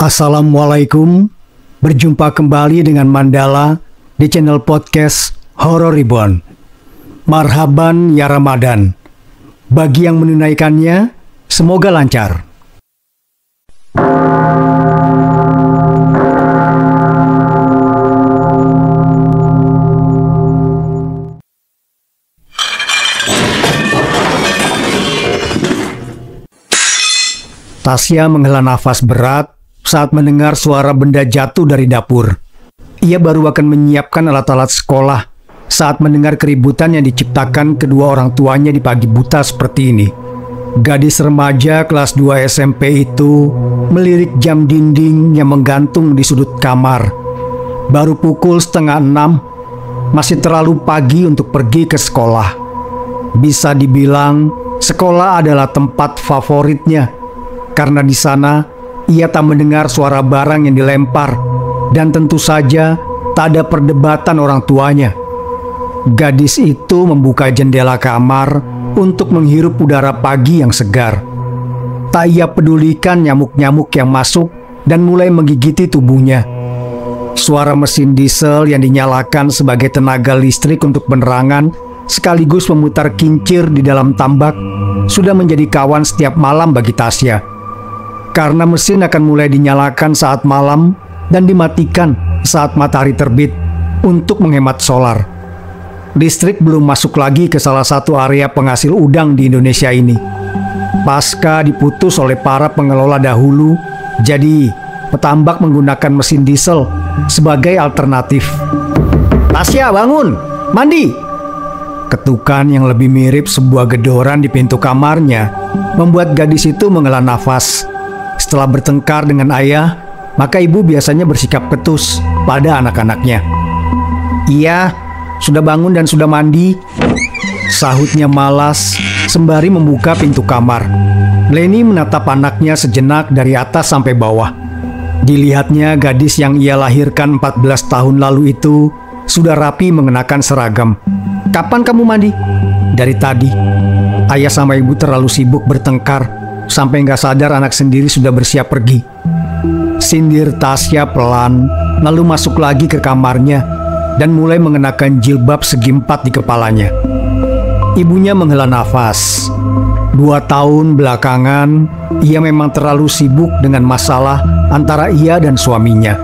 Assalamualaikum, berjumpa kembali dengan Mandala di channel podcast Horor Reborn. Marhaban ya Ramadan. Bagi yang menunaikannya, semoga lancar. Tasya menghela nafas berat saat mendengar suara benda jatuh dari dapur. Ia baru akan menyiapkan alat-alat sekolah saat mendengar keributan yang diciptakan kedua orang tuanya di pagi buta seperti ini. Gadis remaja kelas 2 SMP itu melirik jam dinding yang menggantung di sudut kamar. Baru pukul 5:30, masih terlalu pagi untuk pergi ke sekolah. Bisa dibilang sekolah adalah tempat favoritnya, karena di sana ia tak mendengar suara barang yang dilempar, dan tentu saja tak ada perdebatan orang tuanya. Gadis itu membuka jendela kamar untuk menghirup udara pagi yang segar. Tak ia pedulikan nyamuk-nyamuk yang masuk dan mulai menggigiti tubuhnya. Suara mesin diesel yang dinyalakan sebagai tenaga listrik untuk penerangan sekaligus memutar kincir di dalam tambak sudah menjadi kawan setiap malam bagi Tasya. Karena mesin akan mulai dinyalakan saat malam dan dimatikan saat matahari terbit untuk menghemat solar. Listrik belum masuk lagi ke salah satu area penghasil udang di Indonesia ini. Pasca diputus oleh para pengelola dahulu, jadi petambak menggunakan mesin diesel sebagai alternatif. Tasya, bangun! Mandi! Ketukan yang lebih mirip sebuah gedoran di pintu kamarnya membuat gadis itu menghela nafas. Setelah bertengkar dengan ayah, maka ibu biasanya bersikap ketus pada anak-anaknya. Iya, sudah bangun dan sudah mandi, sahutnya malas sembari membuka pintu kamar. Leni menatap anaknya sejenak dari atas sampai bawah. Dilihatnya gadis yang ia lahirkan 14 tahun lalu itu sudah rapi mengenakan seragam. Kapan kamu mandi? Dari tadi. Ayah sama ibu terlalu sibuk bertengkar sampai nggak sadar anak sendiri sudah bersiap pergi. Sindir Tasya pelan, lalu masuk lagi ke kamarnya dan mulai mengenakan jilbab segi 4 di kepalanya. Ibunya menghela nafas. 2 tahun belakangan, ia memang terlalu sibuk dengan masalah antara ia dan suaminya.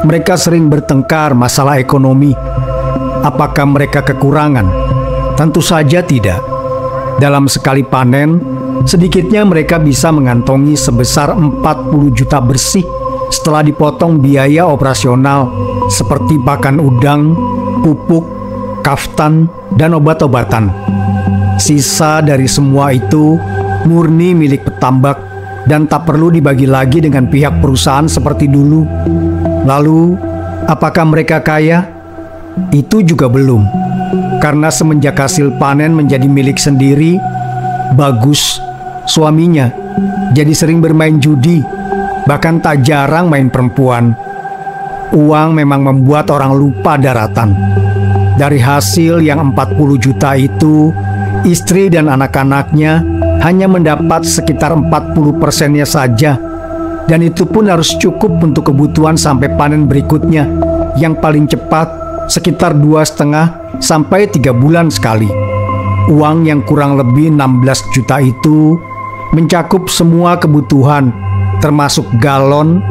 Mereka sering bertengkar masalah ekonomi. Apakah mereka kekurangan? Tentu saja tidak. Dalam sekali panen, sedikitnya mereka bisa mengantongi sebesar 40 juta bersih setelah dipotong biaya operasional seperti pakan udang, pupuk, kaftan, dan obat-obatan. Sisa dari semua itu murni milik petambak dan tak perlu dibagi lagi dengan pihak perusahaan seperti dulu. Lalu, apakah mereka kaya? Itu juga belum. Karena semenjak hasil panen menjadi milik sendiri, Bagus, suaminya, jadi sering bermain judi, bahkan tak jarang main perempuan. Uang memang membuat orang lupa daratan. Dari hasil yang 40 juta itu, istri dan anak-anaknya hanya mendapat sekitar 40%-nya saja. Dan itu pun harus cukup untuk kebutuhan sampai panen berikutnya, yang paling cepat sekitar 2,5 sampai 3 bulan sekali. Uang yang kurang lebih 16 juta itu mencakup semua kebutuhan, termasuk galon,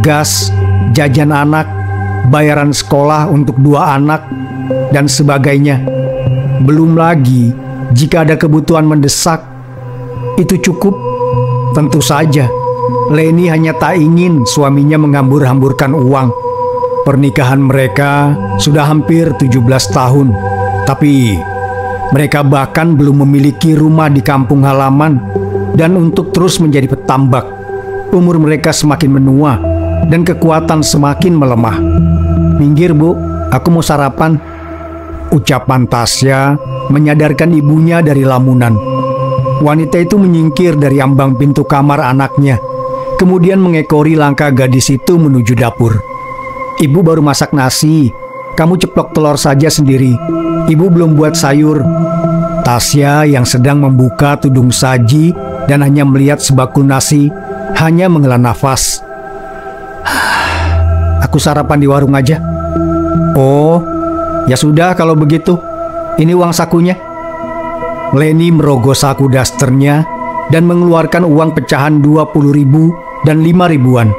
gas, jajan anak, bayaran sekolah untuk 2 anak, dan sebagainya. Belum lagi jika ada kebutuhan mendesak. Itu cukup? Tentu saja. Leni hanya tak ingin suaminya menghambur-hamburkan uang. Pernikahan mereka sudah hampir 17 tahun, tapi mereka bahkan belum memiliki rumah di kampung halaman. Dan untuk terus menjadi petambak, umur mereka semakin menua dan kekuatan semakin melemah. Minggir bu, aku mau sarapan. Ucapan Tasya menyadarkan ibunya dari lamunan. Wanita itu menyingkir dari ambang pintu kamar anaknya, kemudian mengekori langkah gadis itu menuju dapur. Ibu baru masak nasi, kamu ceplok telur saja sendiri. Ibu belum buat sayur. Tasya yang sedang membuka tudung saji dan hanya melihat sebakul nasi, hanya menghela nafas. Aku sarapan di warung aja. Oh, ya sudah kalau begitu. Ini uang sakunya. Leni merogoh saku dasternya dan mengeluarkan uang pecahan 20.000 dan 5.000-an.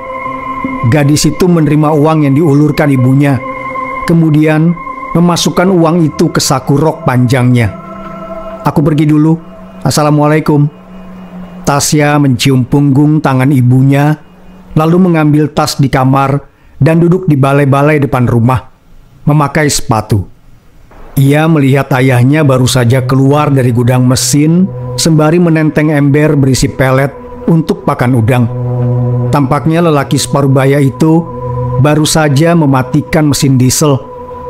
Gadis itu menerima uang yang diulurkan ibunya, kemudian memasukkan uang itu ke saku rok panjangnya. Aku pergi dulu. Assalamualaikum. Tasya mencium punggung tangan ibunya, lalu mengambil tas di kamar dan duduk di balai-balai depan rumah, memakai sepatu. Ia melihat ayahnya baru saja keluar dari gudang mesin sembari menenteng ember berisi pelet untuk pakan udang. Tampaknya lelaki separuh baya itu baru saja mematikan mesin diesel,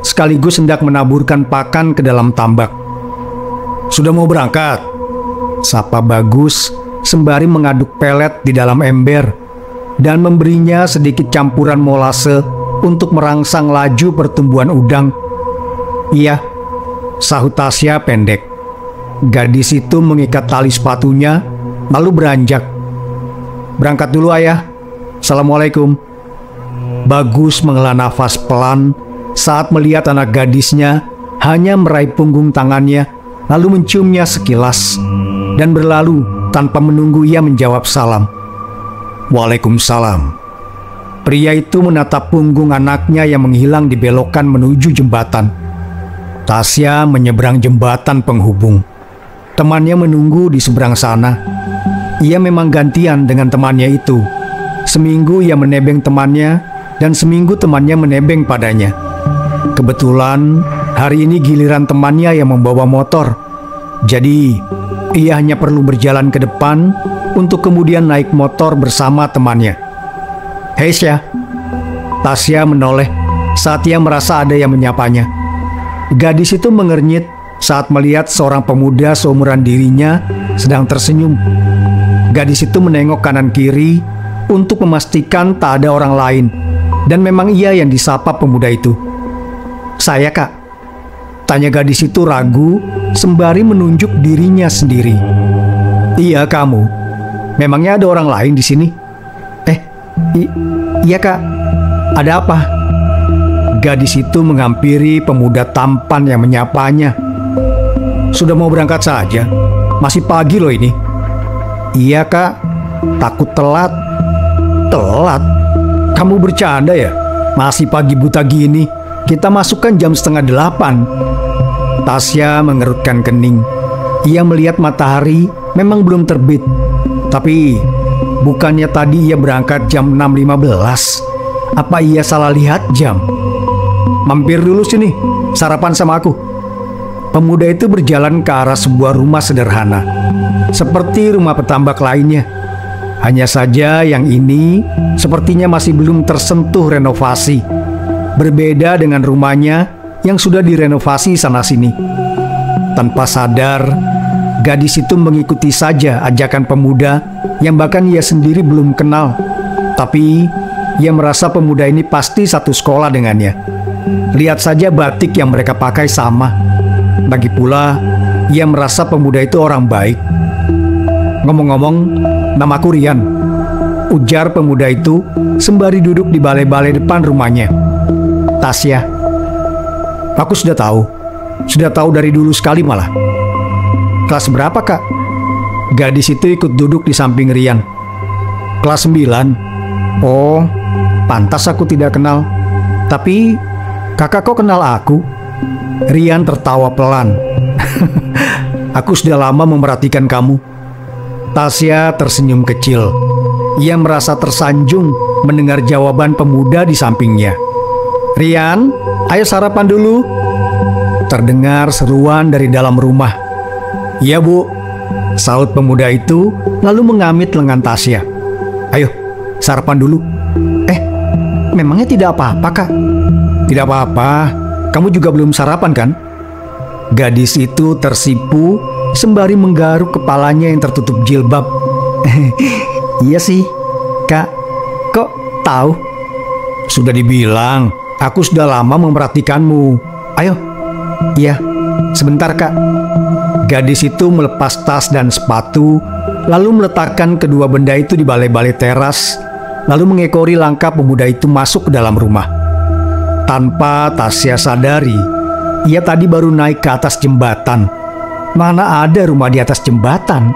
sekaligus hendak menaburkan pakan ke dalam tambak. "Sudah mau berangkat?" sapa Bagus sembari mengaduk pelet di dalam ember dan memberinya sedikit campuran molase untuk merangsang laju pertumbuhan udang. "Iya," sahut Tasya pendek. Gadis itu mengikat tali sepatunya lalu beranjak. "Berangkat dulu ayah. Assalamualaikum." Bagus menghela nafas pelan saat melihat anak gadisnya hanya meraih punggung tangannya lalu menciumnya sekilas dan berlalu tanpa menunggu ia menjawab salam. "Waalaikumsalam." Pria itu menatap punggung anaknya yang menghilang di belokan menuju jembatan. Tasya menyeberang jembatan penghubung. Temannya menunggu di seberang sana. Ia memang gantian dengan temannya itu. Seminggu ia menebeng temannya dan seminggu temannya menebeng padanya. Kebetulan hari ini giliran temannya yang membawa motor. Jadi ia hanya perlu berjalan ke depan untuk kemudian naik motor bersama temannya. "Hei Syah." Tasya menoleh saat ia merasa ada yang menyapanya. Gadis itu mengernyit saat melihat seorang pemuda seumuran dirinya sedang tersenyum. Gadis itu menengok kanan kiri untuk memastikan tak ada orang lain, dan memang ia yang disapa pemuda itu. "Saya, Kak?" tanya gadis itu ragu sembari menunjuk dirinya sendiri. "Iya, kamu. Memangnya ada orang lain di sini?" Iya, Kak. Ada apa?" Gadis itu menghampiri pemuda tampan yang menyapanya. "Sudah mau berangkat saja? Masih pagi loh ini." "Iya, Kak. Takut telat." "Telat? Kamu bercanda ya? Masih pagi buta gini. Kita masukkan jam 7:30. Tasya mengerutkan kening. Ia melihat matahari memang belum terbit. Tapi bukannya tadi ia berangkat jam 6.15? Apa ia salah lihat jam? "Mampir dulu sini, sarapan sama aku." Pemuda itu berjalan ke arah sebuah rumah sederhana, seperti rumah petambak lainnya. Hanya saja yang ini sepertinya masih belum tersentuh renovasi. Berbeda dengan rumahnya yang sudah direnovasi sana-sini. Tanpa sadar, gadis itu mengikuti saja ajakan pemuda yang bahkan ia sendiri belum kenal. Tapi ia merasa pemuda ini pasti satu sekolah dengannya. Lihat saja batik yang mereka pakai sama. Lagi pula, ia merasa pemuda itu orang baik. "Ngomong-ngomong, namaku Rian," ujar pemuda itu sembari duduk di balai-balai depan rumahnya. "Tasya." "Aku sudah tahu dari dulu sekali malah." "Kelas berapa, Kak?" Gadis itu ikut duduk di samping Rian. "Kelas 9. "Oh, pantas aku tidak kenal. Tapi kakak kok kenal aku?" Rian tertawa pelan. "Aku sudah lama memerhatikan kamu." Tasya tersenyum kecil. Ia merasa tersanjung mendengar jawaban pemuda di sampingnya. "Rian, ayo sarapan dulu." Terdengar seruan dari dalam rumah. "Iya, Bu," sahut pemuda itu lalu mengamit lengan Tasya. "Ayo, sarapan dulu." Memangnya tidak apa-apa, Kak?" "Tidak apa-apa. Kamu juga belum sarapan kan?" Gadis itu tersipu sembari menggaruk kepalanya yang tertutup jilbab. "Iya sih, Kak. Kok tahu?" "Sudah dibilang, aku sudah lama memperhatikanmu. Ayo." "Iya, sebentar, Kak." Gadis itu melepas tas dan sepatu, lalu meletakkan kedua benda itu di balai-balai teras, lalu mengekori langkah pemuda itu masuk ke dalam rumah. Tanpa Tasya sadari, ia tadi baru naik ke atas jembatan. Mana ada rumah di atas jembatan?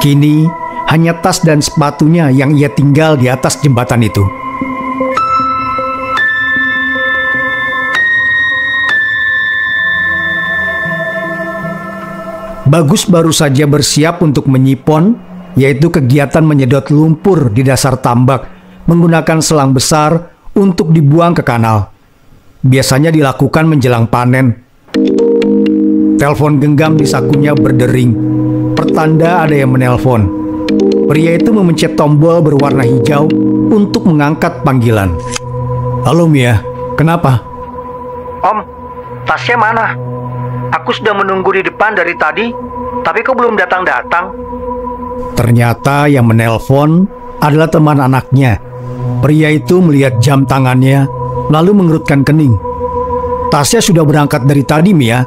Kini hanya tas dan sepatunya yang ia tinggal di atas jembatan itu. Bagus baru saja bersiap untuk menyipon, yaitu kegiatan menyedot lumpur di dasar tambak menggunakan selang besar untuk dibuang ke kanal. Biasanya dilakukan menjelang panen. Telepon genggam di sakunya berdering, pertanda ada yang menelpon. Pria itu memencet tombol berwarna hijau untuk mengangkat panggilan. Halo Mia, kenapa? Om, Tasya mana? Aku sudah menunggu di depan dari tadi, tapi kok belum datang-datang? Ternyata yang menelpon adalah teman anaknya. Pria itu melihat jam tangannya, lalu mengerutkan kening. Tasya sudah berangkat dari tadi, Mia.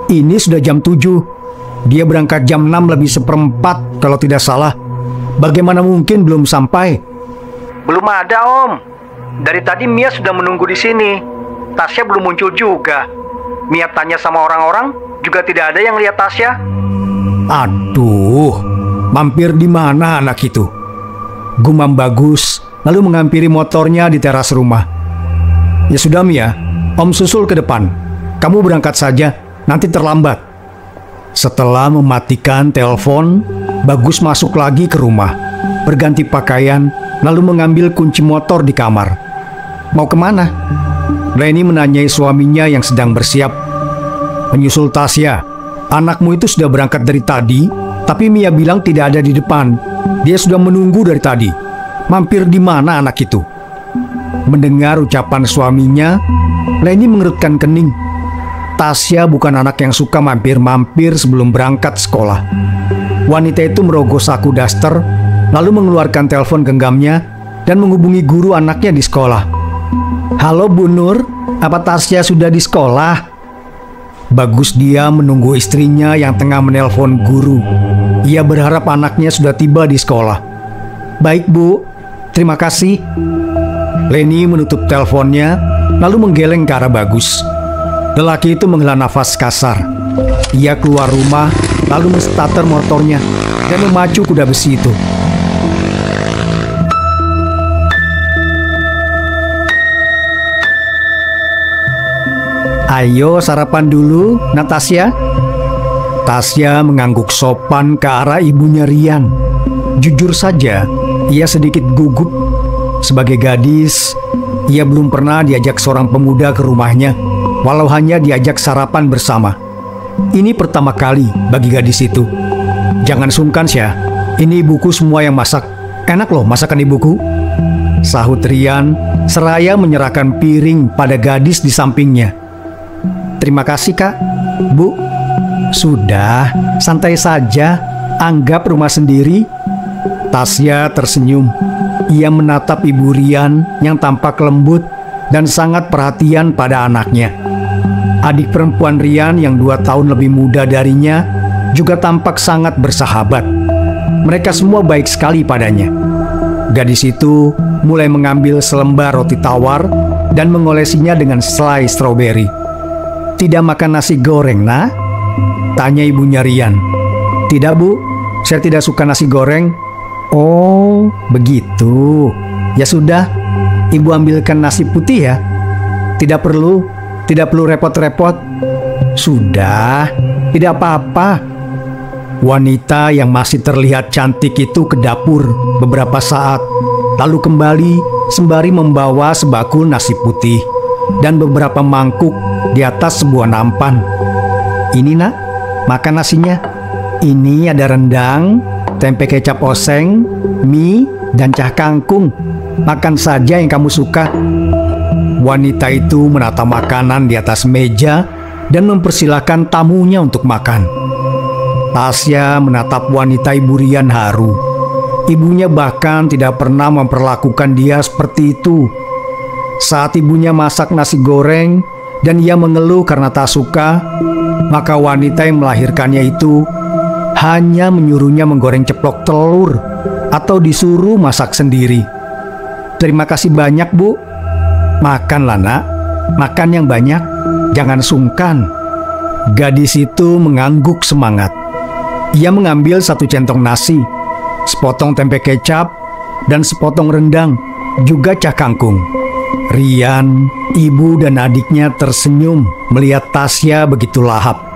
Ini sudah jam 7. Dia berangkat jam 6 lebih seperempat kalau tidak salah. Bagaimana mungkin belum sampai? Belum ada, Om. Dari tadi Mia sudah menunggu di sini. Tasya belum muncul juga. Mia tanya sama orang-orang, juga tidak ada yang lihat Tasya. Aduh, mampir di mana anak itu? Gumam Bagus, lalu menghampiri motornya di teras rumah. Ya sudah Mia, Om susul ke depan. Kamu berangkat saja, nanti terlambat. Setelah mematikan telepon, Bagus masuk lagi ke rumah, berganti pakaian, lalu mengambil kunci motor di kamar. Mau kemana? Leni menanyai suaminya yang sedang bersiap. Menyusul Tasya. Anakmu itu sudah berangkat dari tadi, tapi Mia bilang tidak ada di depan. Dia sudah menunggu dari tadi. Mampir di mana anak itu? Mendengar ucapan suaminya, Leni mengerutkan kening. Tasya bukan anak yang suka mampir-mampir sebelum berangkat sekolah. Wanita itu merogoh saku daster, lalu mengeluarkan telepon genggamnya dan menghubungi guru anaknya di sekolah. Halo Bu Nur, apa Tasya sudah di sekolah? Bagus dia menunggu istrinya yang tengah menelpon guru. Ia berharap anaknya sudah tiba di sekolah. Baik Bu, terima kasih. Leni menutup teleponnya, lalu menggeleng ke arah Bagus. Lelaki itu menghela nafas kasar. Ia keluar rumah, lalu menstarter motornya dan memacu kuda besi itu. Ayo sarapan dulu, Natasya. Tasya mengangguk sopan ke arah ibunya Rian. Jujur saja, ia sedikit gugup. Sebagai gadis, ia belum pernah diajak seorang pemuda ke rumahnya, walau hanya diajak sarapan bersama. Ini pertama kali bagi gadis itu. Jangan sungkan, Syah. Ini ibuku semua yang masak. Enak loh masakan ibuku, sahut Rian, seraya menyerahkan piring pada gadis di sampingnya. Terima kasih Kak. Bu, sudah, santai saja. Anggap rumah sendiri. Tasya tersenyum. Ia menatap Ibu Rian yang tampak lembut dan sangat perhatian pada anaknya. Adik perempuan Rian yang 2 tahun lebih muda darinya juga tampak sangat bersahabat. Mereka semua baik sekali padanya. Gadis itu mulai mengambil selembar roti tawar dan mengolesinya dengan selai stroberi. Tidak makan nasi goreng, nak? Tanya ibunya Rian. Tidak Bu, saya tidak suka nasi goreng. Oh, begitu. Ya sudah, Ibu ambilkan nasi putih ya. Tidak perlu repot-repot. Sudah, tidak apa-apa. Wanita yang masih terlihat cantik itu ke dapur beberapa saat, lalu kembali sembari membawa sebakul nasi putih dan beberapa mangkuk di atas sebuah nampan. Ini nak, makan nasinya. Ini ada rendang, tempe kecap oseng, mie, dan cah kangkung. Makan saja yang kamu suka. Wanita itu menata makanan di atas meja dan mempersilahkan tamunya untuk makan. Tasya menatap wanita Ibu Rian haru. Ibunya bahkan tidak pernah memperlakukan dia seperti itu. Saat ibunya masak nasi goreng dan ia mengeluh karena tak suka, maka wanita yang melahirkannya itu hanya menyuruhnya menggoreng ceplok telur atau disuruh masak sendiri. Terima kasih banyak Bu. Makanlah nak, Makan yang banyak, jangan sungkan. Gadis itu mengangguk semangat. Ia mengambil satu centong nasi, sepotong tempe kecap, dan sepotong rendang, juga cah kangkung. Rian, ibu dan adiknya tersenyum melihat Tasya begitu lahap.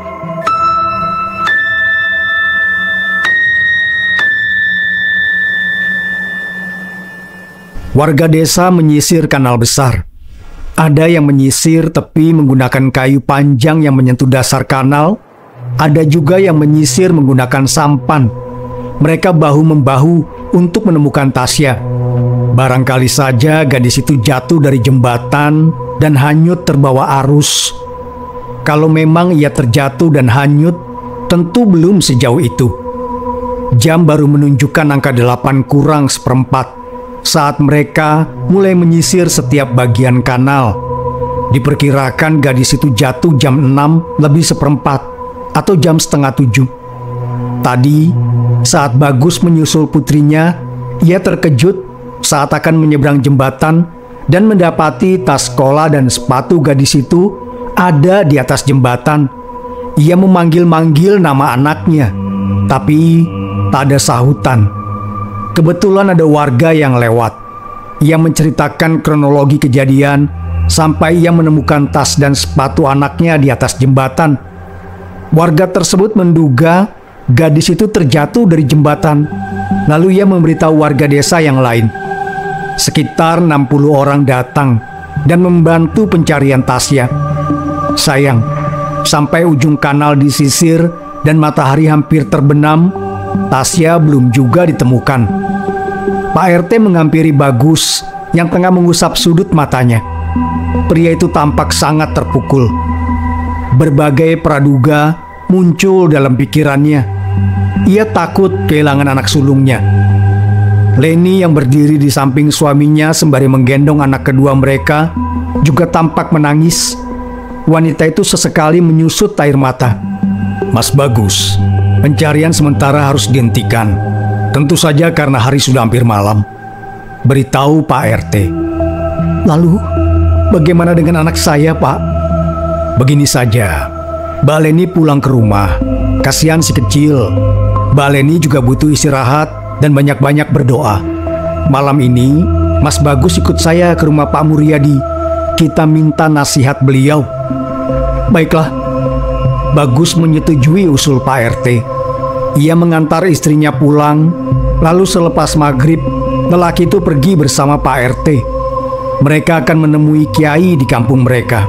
Warga desa menyisir kanal besar. Ada yang menyisir tepi menggunakan kayu panjang yang menyentuh dasar kanal. Ada juga yang menyisir menggunakan sampan. Mereka bahu-membahu untuk menemukan Tasya. Barangkali saja gadis itu jatuh dari jembatan dan hanyut terbawa arus. Kalau memang ia terjatuh dan hanyut, tentu belum sejauh itu. Jam baru menunjukkan angka 8 kurang seperempat saat mereka mulai menyisir setiap bagian kanal. Diperkirakan gadis itu jatuh jam 6 lebih seperempat atau jam setengah 7. Tadi, saat Bagus menyusul putrinya, ia terkejut saat akan menyeberang jembatan dan mendapati tas sekolah dan sepatu gadis itu ada di atas jembatan. Ia memanggil-manggil nama anaknya, tapi tak ada sahutan. Kebetulan ada warga yang lewat. Ia menceritakan kronologi kejadian sampai ia menemukan tas dan sepatu anaknya di atas jembatan. Warga tersebut menduga gadis itu terjatuh dari jembatan. Lalu ia memberitahu warga desa yang lain. Sekitar 60 orang datang dan membantu pencarian Tasya. Sayang, sampai ujung kanal disisir dan matahari hampir terbenam, Tasya belum juga ditemukan. Pak RT menghampiri Bagus yang tengah mengusap sudut matanya. Pria itu tampak sangat terpukul. Berbagai praduga muncul dalam pikirannya. Ia takut kehilangan anak sulungnya. Leni yang berdiri di samping suaminya sembari menggendong anak kedua mereka juga tampak menangis. Wanita itu sesekali menyusut air mata. Mas Bagus, pencarian sementara harus dihentikan. Tentu saja karena hari sudah hampir malam. Beritahu Pak RT. Lalu, bagaimana dengan anak saya, Pak? Begini saja, Mbak Leni pulang ke rumah. Kasihan si kecil. Mbak Leni juga butuh istirahat dan banyak-banyak berdoa. Malam ini, Mas Bagus ikut saya ke rumah Pak Muryadi. Kita minta nasihat beliau. Baiklah. Bagus menyetujui usul Pak RT. Ia mengantar istrinya pulang, lalu selepas maghrib, lelaki itu pergi bersama Pak RT. Mereka akan menemui kiai di kampung mereka.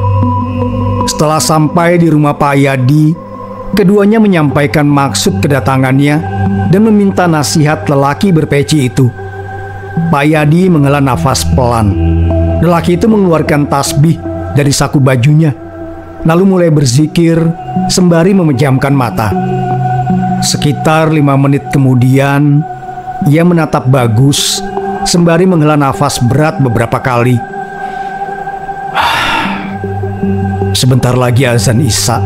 Setelah sampai di rumah Pak Yadi, keduanya menyampaikan maksud kedatangannya dan meminta nasihat lelaki berpeci itu. Pak Yadi menghela nafas pelan. Lelaki itu mengeluarkan tasbih dari saku bajunya, lalu mulai berzikir sembari memejamkan mata. Sekitar 5 menit kemudian, ia menatap Bagus sembari menghela nafas berat beberapa kali. Sebentar lagi azan Isya.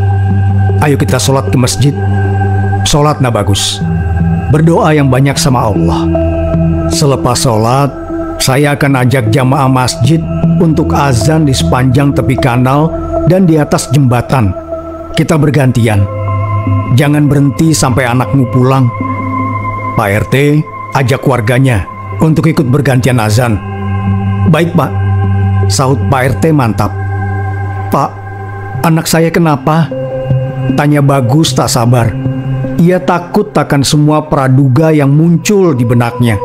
Ayo kita sholat ke masjid. Sholat nah Bagus. Berdoa yang banyak sama Allah. Selepas sholat, saya akan ajak jamaah masjid untuk azan di sepanjang tepi kanal dan di atas jembatan. Kita bergantian. Jangan berhenti sampai anakmu pulang. Pak RT ajak warganya untuk ikut bergantian azan. Baik Pak, sahut Pak RT mantap. Pak, anak saya kenapa? Tanya Bagus tak sabar. Ia takut akan semua praduga yang muncul di benaknya.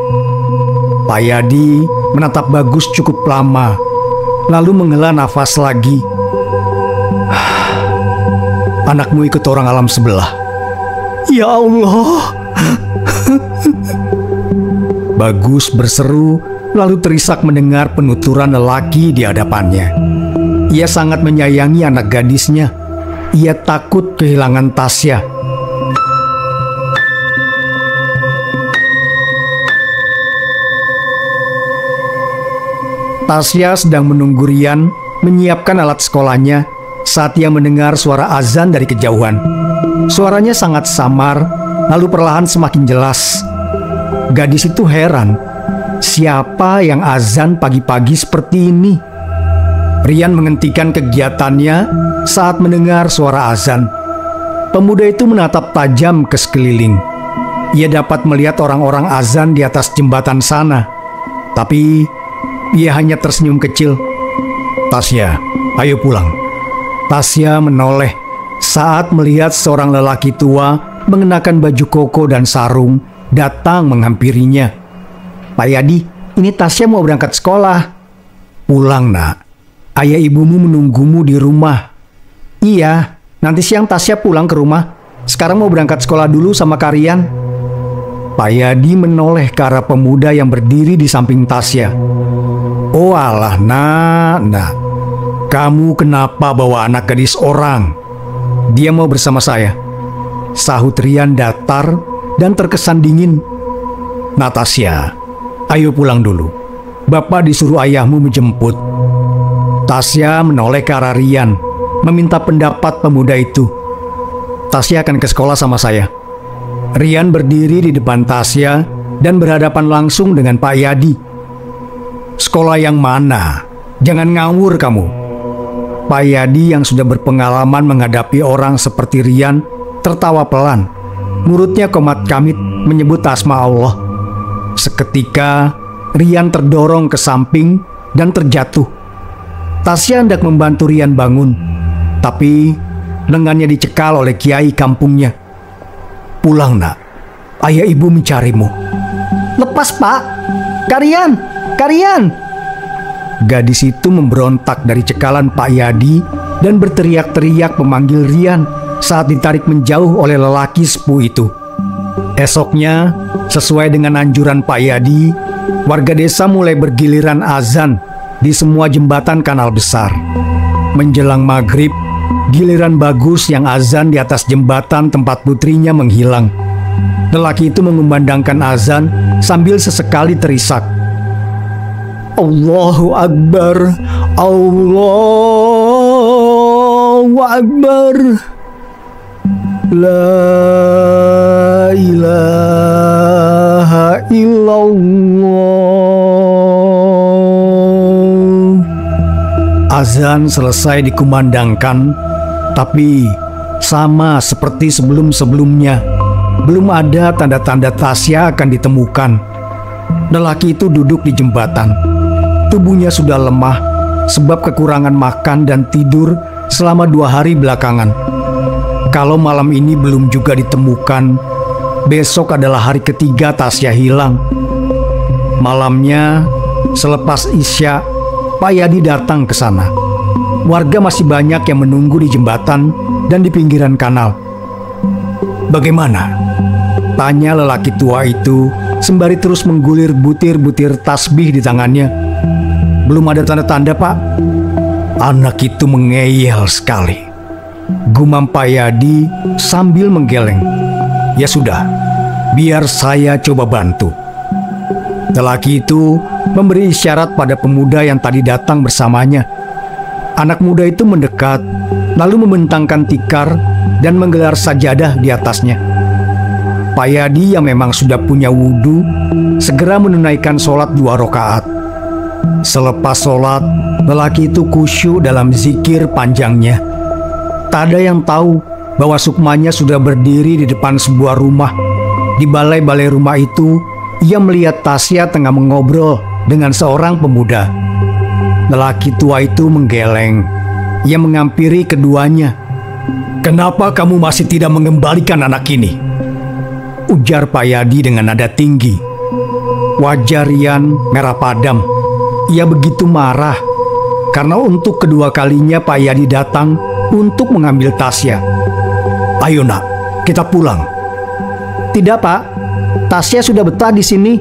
Pak Yadi menatap Bagus cukup lama, lalu menghela nafas lagi. Anakmu ikut orang alam sebelah. Ya Allah. Bagus berseru, lalu terisak mendengar penuturan lelaki di hadapannya. Ia sangat menyayangi anak gadisnya. Ia takut kehilangan Tasya. Tasya sedang menunggu Rian menyiapkan alat sekolahnya saat ia mendengar suara azan dari kejauhan. Suaranya sangat samar, lalu perlahan semakin jelas. Gadis itu heran, siapa yang azan pagi-pagi seperti ini? Rian menghentikan kegiatannya saat mendengar suara azan. Pemuda itu menatap tajam ke sekeliling. Ia dapat melihat orang-orang azan di atas jembatan sana. Tapi ia hanya tersenyum kecil. "Tasya, ayo pulang." Tasya menoleh saat melihat seorang lelaki tua mengenakan baju koko dan sarung datang menghampirinya. "Pak Yadi, ini Tasya mau berangkat sekolah." "Pulang, Nak. Ayah ibumu menunggumu di rumah." "Iya, nanti siang Tasya pulang ke rumah. Sekarang mau berangkat sekolah dulu sama Karian." Pak Yadi menoleh ke arah pemuda yang berdiri di samping Tasya. "Oh alah, nak. Kamu kenapa bawa anak gadis orang?" "Dia mau bersama saya," sahut Rian datar dan terkesan dingin. "Natasya, ayo pulang dulu. Bapak disuruh ayahmu menjemput." Tasya menoleh ke arah Rian, meminta pendapat pemuda itu. "Tasya akan ke sekolah sama saya." Rian berdiri di depan Tasya dan berhadapan langsung dengan Pak Yadi. "Sekolah yang mana? Jangan ngawur kamu." Pak Yadi yang sudah berpengalaman menghadapi orang seperti Rian tertawa pelan. Mulutnya komat kamit menyebut asma Allah. Seketika Rian terdorong ke samping dan terjatuh. Tasya hendak membantu Rian bangun, tapi lengannya dicekal oleh kiai kampungnya. "Pulang, Nak. Ayah ibu mencarimu." "Lepas, Pak. Karian!" Gadis itu memberontak dari cekalan Pak Yadi dan berteriak-teriak memanggil Rian saat ditarik menjauh oleh lelaki sepuh itu. Esoknya, sesuai dengan anjuran Pak Yadi, warga desa mulai bergiliran azan di semua jembatan kanal besar. Menjelang maghrib, giliran Bagus yang azan di atas jembatan tempat putrinya menghilang. Lelaki itu mengumandangkan azan sambil sesekali terisak. "Allahu Akbar, Allahu Akbar, la ilaha illallah." Azan selesai dikumandangkan, tapi sama seperti sebelum-sebelumnya, belum ada tanda-tanda Tasya akan ditemukan. Lelaki itu duduk di jembatan. Tubuhnya sudah lemah sebab kekurangan makan dan tidur selama 2 hari belakangan. Kalau malam ini belum juga ditemukan, besok adalah hari ketiga Tasya hilang. Malamnya, selepas Isya, Pak Yadi datang ke sana. Warga masih banyak yang menunggu di jembatan dan di pinggiran kanal. "Bagaimana?" tanya lelaki tua itu sembari terus menggulir butir-butir tasbih di tangannya. "Belum ada tanda-tanda, Pak." "Anak itu mengeyel sekali," gumam Pak Yadi sambil menggeleng. "Ya sudah, biar saya coba bantu." Lelaki itu memberi isyarat pada pemuda yang tadi datang bersamanya. Anak muda itu mendekat, lalu membentangkan tikar dan menggelar sajadah di atasnya. Pak Yadi yang memang sudah punya wudhu segera menunaikan sholat 2 rakaat. Selepas sholat, lelaki itu khusyuk dalam zikir panjangnya. Tak ada yang tahu bahwa Sukmanya sudah berdiri di depan sebuah rumah. Di balai-balai rumah itu, ia melihat Tasya tengah mengobrol dengan seorang pemuda. Lelaki tua itu menggeleng. Ia menghampiri keduanya. "Kenapa kamu masih tidak mengembalikan anak ini?" ujar Pak Yadi dengan nada tinggi. Wajah Rian merah padam. Ia begitu marah karena untuk kedua kalinya Pak Yadi datang untuk mengambil Tasya. "Ayo nak, kita pulang." "Tidak, Pak. Tasya sudah betah di sini.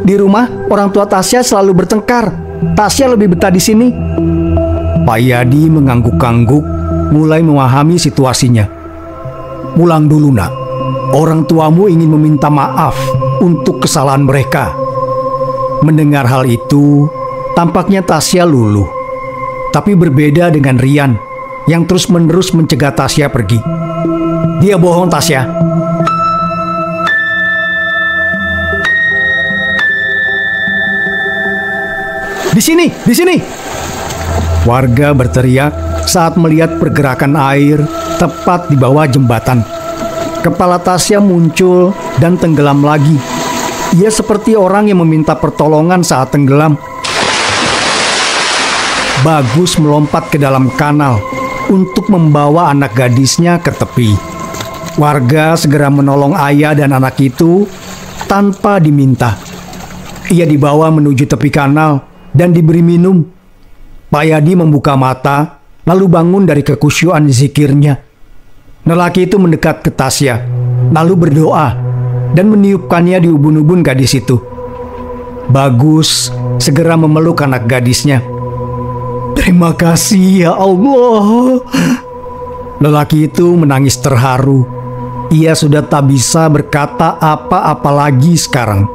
Di rumah orang tua Tasya selalu bertengkar. Tasya lebih betah di sini." Pak Yadi mengangguk-angguk, mulai memahami situasinya. "Pulang dulu, nak. Orang tuamu ingin meminta maaf untuk kesalahan mereka." Mendengar hal itu, tampaknya Tasya luluh. Tapi berbeda dengan Rian yang terus-menerus mencegah Tasya pergi. "Dia bohong, Tasya." Di sini. Warga berteriak saat melihat pergerakan air tepat di bawah jembatan. Kepala Tasya muncul dan tenggelam lagi. Ia seperti orang yang meminta pertolongan saat tenggelam. Bagus melompat ke dalam kanal untuk membawa anak gadisnya ke tepi. Warga segera menolong ayah dan anak itu tanpa diminta. Ia dibawa menuju tepi kanal dan diberi minum. Pak Yadi membuka mata, lalu bangun dari kekusyuan zikirnya. Lelaki itu mendekat ke Tasya, lalu berdoa dan meniupkannya di ubun-ubun gadis itu. Bagus segera memeluk anak gadisnya. "Terima kasih ya Allah." Lelaki itu menangis terharu. Ia sudah tak bisa berkata apa-apa lagi sekarang.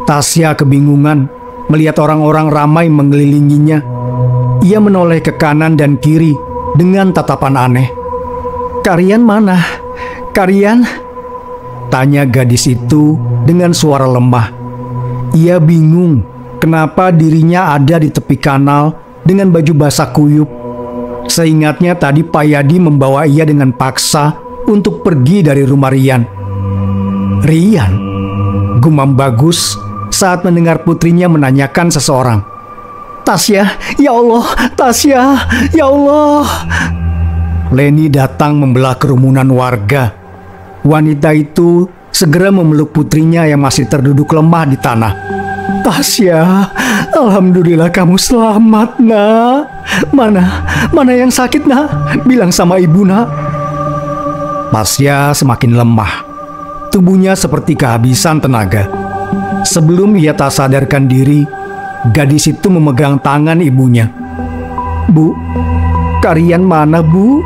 Tasya kebingungan melihat orang-orang ramai mengelilinginya. Ia menoleh ke kanan dan kiri dengan tatapan aneh. "Kalian mana? Kalian?" tanya gadis itu dengan suara lemah. Ia bingung kenapa dirinya ada di tepi kanal dengan baju basah kuyup. Seingatnya tadi Pak Yadi membawa ia dengan paksa untuk pergi dari rumah Rian. "Rian?" gumam Bagus saat mendengar putrinya menanyakan seseorang. "Tasya, ya Allah, Tasya, ya Allah." Leni datang membelah kerumunan warga. Wanita itu segera memeluk putrinya yang masih terduduk lemah di tanah. "Tasya, alhamdulillah kamu selamat, nak. Mana yang sakit, nak? Bilang sama ibu, nak." Tasya semakin lemah. Tubuhnya seperti kehabisan tenaga. Sebelum ia tak sadarkan diri, gadis itu memegang tangan ibunya. "Bu, kalian mana, Bu?"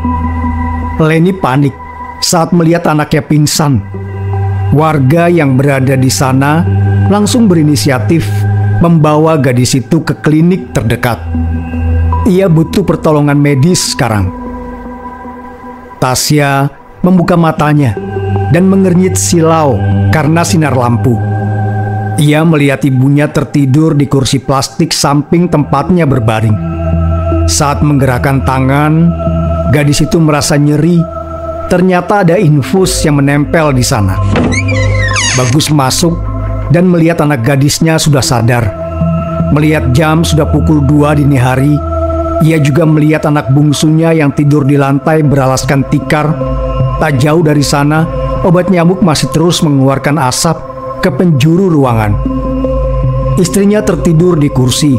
Leni panik saat melihat anaknya pingsan. Warga yang berada di sana langsung berinisiatif membawa gadis itu ke klinik terdekat. Ia butuh pertolongan medis sekarang. Tasya membuka matanya dan mengernyit silau karena sinar lampu. Ia melihat ibunya tertidur di kursi plastik samping tempatnya berbaring. Saat menggerakkan tangan, gadis itu merasa nyeri. Ternyata ada infus yang menempel di sana. Bagus masuk dan melihat anak gadisnya sudah sadar. Melihat jam sudah pukul 2 dini hari, ia juga melihat anak bungsunya yang tidur di lantai beralaskan tikar. Tak jauh dari sana, obat nyamuk masih terus mengeluarkan asap ke penjuru ruangan. Istrinya tertidur di kursi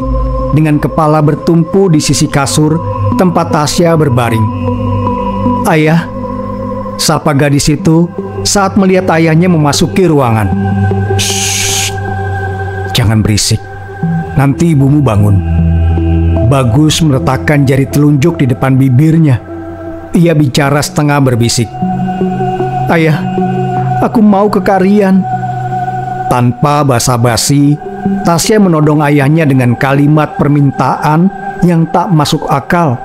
dengan kepala bertumpu di sisi kasur tempat Tasya berbaring. "Ayah," sapa gadis itu saat melihat ayahnya memasuki ruangan. "Shh, jangan berisik, nanti ibumu bangun." Bagus meletakkan jari telunjuk di depan bibirnya. Ia bicara setengah berbisik. "Ayah, aku mau ke Rian." Tanpa basa-basi, Tasya menodong ayahnya dengan kalimat permintaan yang tak masuk akal.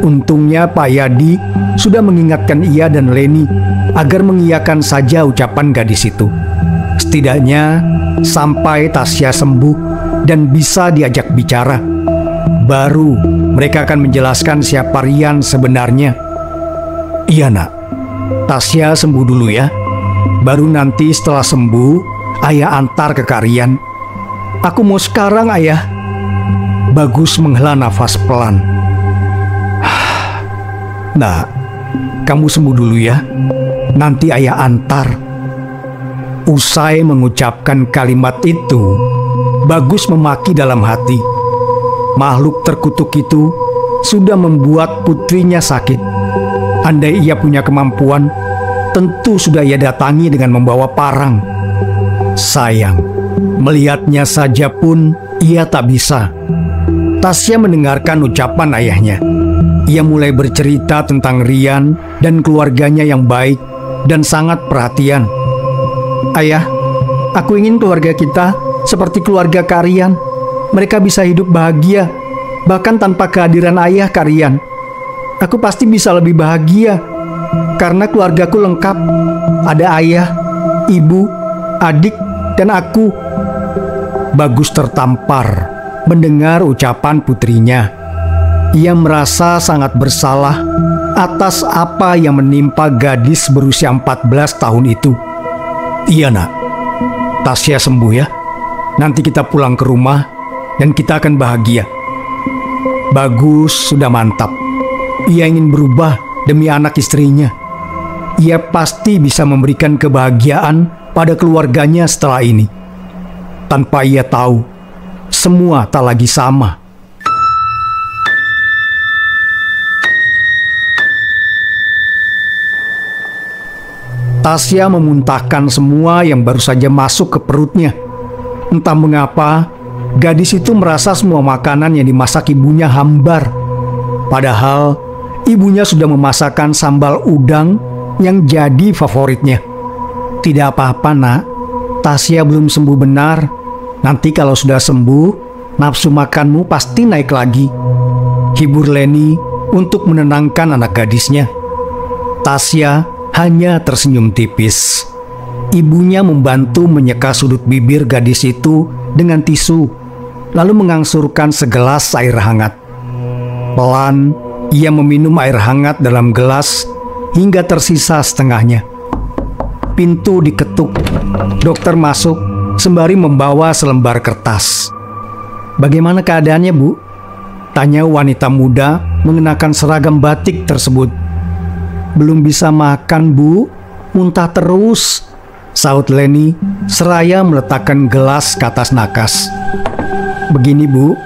Untungnya Pak Yadi sudah mengingatkan ia dan Leni agar mengiyakan saja ucapan gadis itu. Setidaknya sampai Tasya sembuh dan bisa diajak bicara, baru mereka akan menjelaskan siapa Rian sebenarnya. "Iya, nak. Tasya sembuh dulu ya. Baru nanti setelah sembuh, ayah antar ke Rian." "Aku mau sekarang, ayah." Bagus menghela nafas pelan. "Nah, kamu sembuh dulu ya. Nanti ayah antar." Usai mengucapkan kalimat itu, Bagus memaki dalam hati. Makhluk terkutuk itu sudah membuat putrinya sakit. Andai ia punya kemampuan, tentu sudah ia datangi dengan membawa parang. Sayang, melihatnya saja pun ia tak bisa. Tasya mendengarkan ucapan ayahnya. Ia mulai bercerita tentang Rian dan keluarganya yang baik dan sangat perhatian. "Ayah, aku ingin keluarga kita seperti keluarga Rian. Mereka bisa hidup bahagia, bahkan tanpa kehadiran ayah Rian. Aku pasti bisa lebih bahagia, karena keluargaku lengkap. Ada ayah, ibu, adik, dan aku." Bagus tertampar mendengar ucapan putrinya. Ia merasa sangat bersalah atas apa yang menimpa gadis berusia 14 tahun itu. Iya nak, Tasya sembuh ya. Nanti kita pulang ke rumah dan kita akan bahagia. Bagus sudah mantap. Ia ingin berubah demi anak istrinya. Ia pasti bisa memberikan kebahagiaan pada keluarganya setelah ini. Tanpa ia tahu, semua tak lagi sama. Tasya memuntahkan semua yang baru saja masuk ke perutnya. Entah mengapa, gadis itu merasa semua makanan yang dimasak ibunya hambar. Padahal, ibunya sudah memasakkan sambal udang yang jadi favoritnya. Tidak apa-apa nak, Tasya belum sembuh benar. Nanti kalau sudah sembuh, nafsu makanmu pasti naik lagi. Hibur Leni untuk menenangkan anak gadisnya. Tasya hanya tersenyum tipis. Ibunya membantu menyeka sudut bibir gadis itu dengan tisu, lalu mengangsurkan segelas air hangat. Pelan, ia meminum air hangat dalam gelas hingga tersisa setengahnya. Pintu diketuk. Dokter masuk sembari membawa selembar kertas. "Bagaimana keadaannya, Bu?" tanya wanita muda mengenakan seragam batik tersebut. "Belum bisa makan, Bu. Muntah terus," sahut Leni seraya meletakkan gelas ke atas nakas. "Begini, Bu.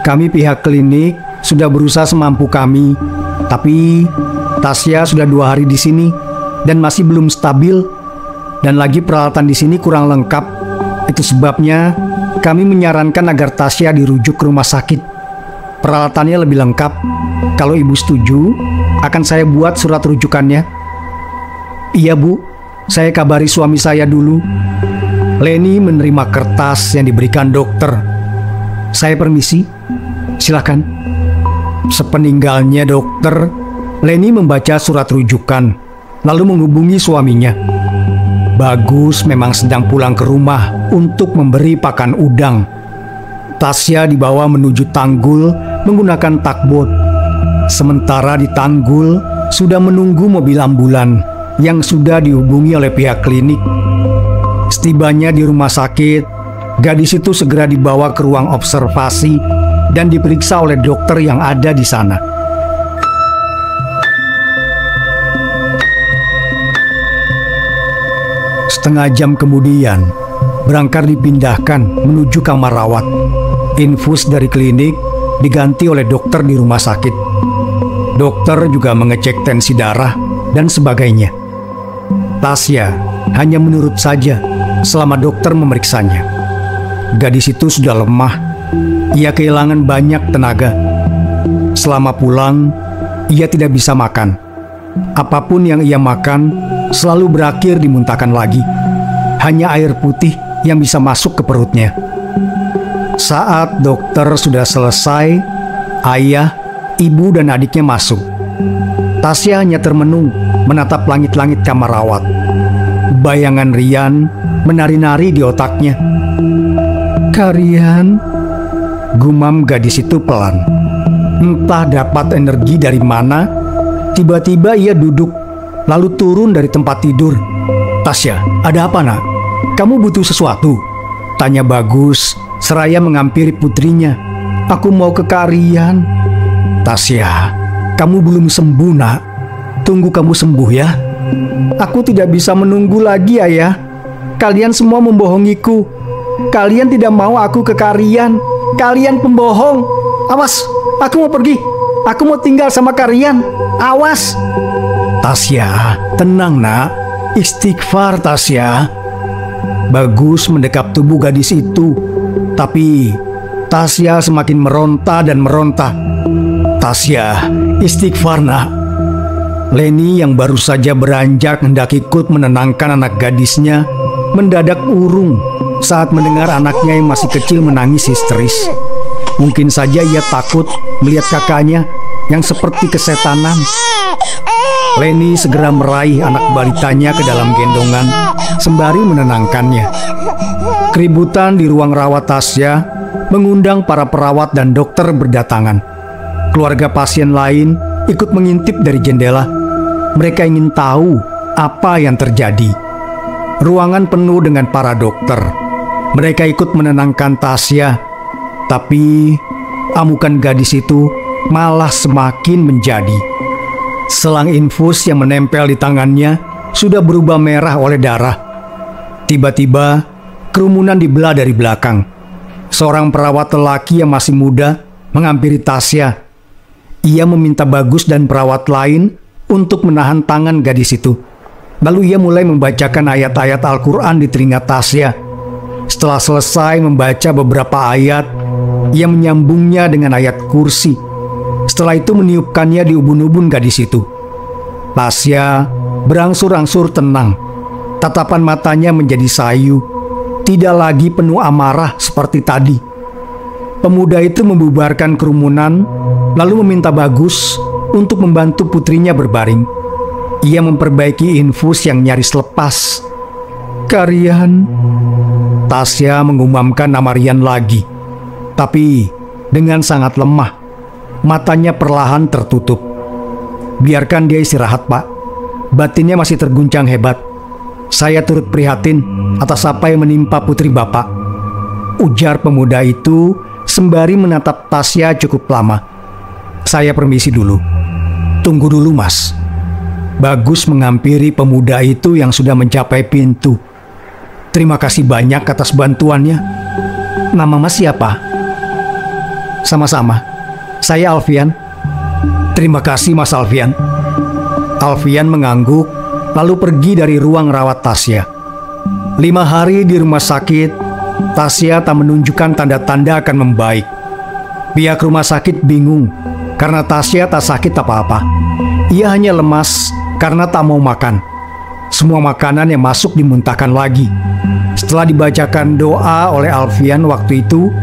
Kami pihak klinik sudah berusaha semampu kami. Tapi Tasya sudah 2 hari di sini dan masih belum stabil. Dan lagi peralatan di sini kurang lengkap. Itu sebabnya kami menyarankan agar Tasya dirujuk ke rumah sakit. Peralatannya lebih lengkap. Kalau Ibu setuju, akan saya buat surat rujukannya." "Iya Bu, saya kabari suami saya dulu." Leni menerima kertas yang diberikan dokter. "Saya permisi, silakan." Sepeninggalnya dokter, Leni membaca surat rujukan, lalu menghubungi suaminya. Bagus memang sedang pulang ke rumah untuk memberi pakan udang. Tasya dibawa menuju Tanggul menggunakan takbot. Sementara di Tanggul sudah menunggu mobil ambulan yang sudah dihubungi oleh pihak klinik. Setibanya di rumah sakit, gadis itu segera dibawa ke ruang observasi dan diperiksa oleh dokter yang ada di sana. Setengah jam kemudian, Brangkar dipindahkan menuju kamar rawat. Infus dari klinik diganti oleh dokter di rumah sakit. Dokter juga mengecek tensi darah dan sebagainya. Tasya hanya menurut saja selama dokter memeriksanya. Gadis itu sudah lemah. Ia kehilangan banyak tenaga. Selama pulang, ia tidak bisa makan. Apapun yang ia makan selalu berakhir dimuntahkan lagi. Hanya air putih yang bisa masuk ke perutnya. Saat dokter sudah selesai, ayah, ibu dan adiknya masuk. Tasya hanya termenung menatap langit-langit kamar rawat. Bayangan Rian menari-nari di otaknya. "Karian," gumam gadis itu pelan. Entah dapat energi dari mana, tiba-tiba ia duduk, lalu turun dari tempat tidur. "Tasya, ada apa nak? Kamu butuh sesuatu?" tanya Bagus seraya menghampiri putrinya. "Aku mau ke Karian." "Tasya, kamu belum sembuh nak. Tunggu kamu sembuh ya." "Aku tidak bisa menunggu lagi ayah. Kalian semua membohongiku. Kalian tidak mau aku ke Karian. Kalian pembohong. Awas, aku mau pergi. Aku mau tinggal sama Karian. Awas." "Tasya, tenang nak. Istighfar Tasya." Bagus mendekap tubuh gadis itu, tapi Tasya semakin meronta dan meronta. "Tasya, istighfar nak." Leni yang baru saja beranjak hendak ikut menenangkan anak gadisnya mendadak urung saat mendengar anaknya yang masih kecil menangis histeris. Mungkin saja ia takut melihat kakaknya yang seperti kesetanan. Leni segera meraih anak balitanya ke dalam gendongan sembari menenangkannya. Keributan di ruang rawat Tasya mengundang para perawat dan dokter berdatangan. Keluarga pasien lain ikut mengintip dari jendela. Mereka ingin tahu apa yang terjadi. Ruangan penuh dengan para dokter. Mereka ikut menenangkan Tasya. Tapi amukan gadis itu malah semakin menjadi. Selang infus yang menempel di tangannya sudah berubah merah oleh darah. Tiba-tiba kerumunan dibelah dari belakang. Seorang perawat lelaki yang masih muda menghampiri Tasya. Ia meminta Bagus dan perawat lain untuk menahan tangan gadis itu. Lalu ia mulai membacakan ayat-ayat Al-Quran di telinga Tasya. Setelah selesai membaca beberapa ayat, ia menyambungnya dengan ayat kursi. Setelah itu meniupkannya di ubun-ubun gadis itu. Tasya berangsur-angsur tenang. Tatapan matanya menjadi sayu, tidak lagi penuh amarah seperti tadi. Pemuda itu membubarkan kerumunan, lalu meminta Bagus untuk membantu putrinya berbaring. Ia memperbaiki infus yang nyaris lepas. "Karian." Tasya mengumamkan nama Rian lagi, tapi dengan sangat lemah. Matanya perlahan tertutup. "Biarkan dia istirahat, Pak. Batinnya masih terguncang hebat. Saya turut prihatin atas apa yang menimpa putri Bapak," ujar pemuda itu sembari menatap Tasya cukup lama. "Saya permisi dulu." "Tunggu dulu, Mas." Bagus menghampiri pemuda itu yang sudah mencapai pintu. "Terima kasih banyak atas bantuannya." "Nama Mas siapa?" "Sama-sama. Saya Alfian." "Terima kasih, Mas Alfian." Alfian mengangguk, lalu pergi dari ruang rawat Tasya. 5 hari di rumah sakit, Tasya tak menunjukkan tanda-tanda akan membaik. Pihak rumah sakit bingung karena Tasya tak sakit apa-apa. Ia hanya lemas karena tak mau makan. Semua makanan yang masuk dimuntahkan lagi. Setelah dibacakan doa oleh Alfian waktu itu,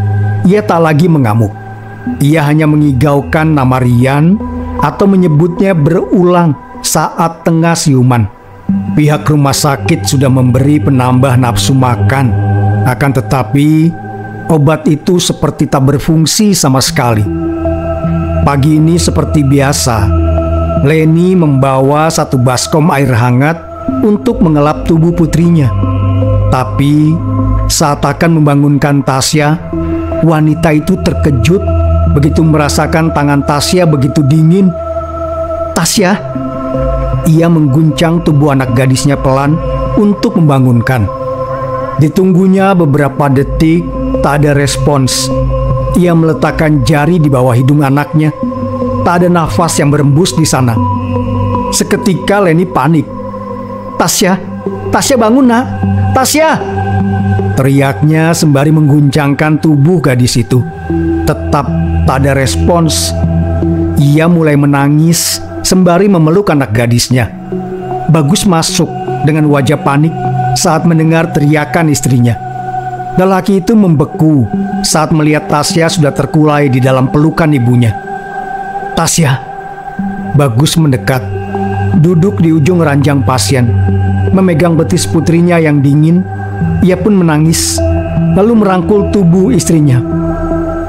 ia tak lagi mengamuk. Ia hanya mengigaukan nama Rian atau menyebutnya berulang saat tengah siuman. Pihak rumah sakit sudah memberi penambah nafsu makan. Akan tetapi, obat itu seperti tak berfungsi sama sekali. Pagi ini seperti biasa, Leni membawa satu baskom air hangat untuk mengelap tubuh putrinya. Tapi saat akan membangunkan Tasya, wanita itu terkejut begitu merasakan tangan Tasya begitu dingin. "Tasya!" Ia mengguncang tubuh anak gadisnya pelan untuk membangunkan. Ditunggunya beberapa detik, tak ada respons. Ia meletakkan jari di bawah hidung anaknya. Tak ada nafas yang berembus di sana. Seketika Leni panik. "Tasya! Tasya, bangun, Nak! Tasya!" teriaknya sembari mengguncangkan tubuh gadis itu. Tetap tak ada respons. Ia mulai menangis sembari memeluk anak gadisnya. Bagus masuk dengan wajah panik saat mendengar teriakan istrinya. Lelaki itu membeku saat melihat Tasya sudah terkulai di dalam pelukan ibunya. "Tasya!" Bagus mendekat, duduk di ujung ranjang pasien, memegang betis putrinya yang dingin. Ia pun menangis, lalu merangkul tubuh istrinya.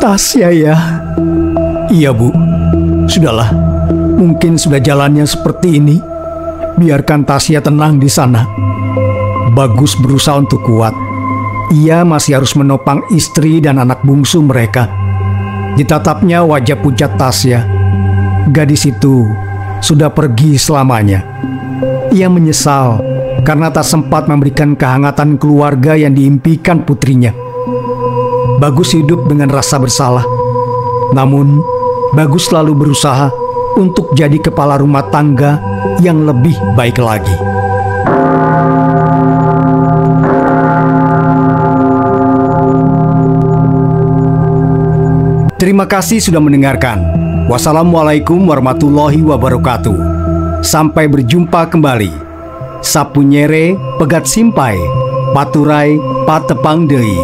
"Tasya ya?" "Iya, Bu. Sudahlah, mungkin sudah jalannya seperti ini. Biarkan Tasya tenang di sana." Bagus berusaha untuk kuat. Ia masih harus menopang istri dan anak bungsu mereka. Ditatapnya wajah pucat Tasya. Gadis itu sudah pergi selamanya. Ia menyesal karena tak sempat memberikan kehangatan keluarga yang diimpikan putrinya. Bagus hidup dengan rasa bersalah. Namun, Bagus selalu berusaha untuk jadi kepala rumah tangga yang lebih baik lagi. Terima kasih sudah mendengarkan. Wassalamualaikum warahmatullahi wabarakatuh. Sampai berjumpa kembali. Sapunyere pegat simpai, paturai patepang deui.